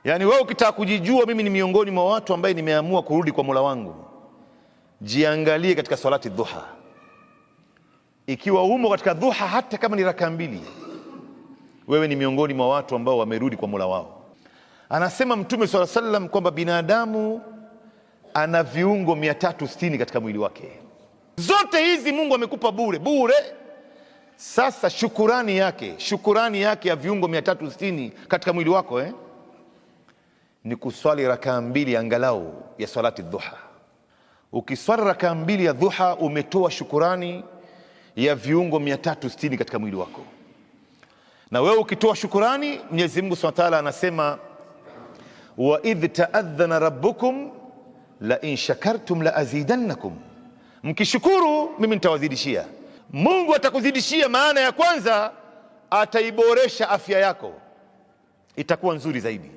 Yani wewe ukitaka kujijua mimi ni miongoni mwa watu ambaye nimeamua kurudi kwa Mola wangu, jiangalie katika salati dhuha. Ikiwa umo katika dhuha hata kama ni raka mbili, wewe ni miongoni mwa watu ambao wamerudi kwa Mola wao. Anasema Mtume sallallahu alaihi wasallam kwamba binadamu ana viungo 360 katika mwili wake. Zote hizi Mungu amekupa bure bure. Sasa shukurani yake ya viungo 360 katika mwili wako ni kuswali raka mbili angalau ya salati dhuha. Ukiswali raka mbili ya dhuha umetoa shukurani ya viungo 360 katika mwili wako. Na wewe ukitoa shukurani, Mwenyezi Mungu Subhanahu wa Ta'ala anasema wa idh ta'adhana rabbukum la in shakartum la azidannakum, mkishukuru mimi nitawazidishia. Mungu atakuzidishia. Maana ya kwanza, ataiboresha afya yako, itakuwa nzuri zaidi.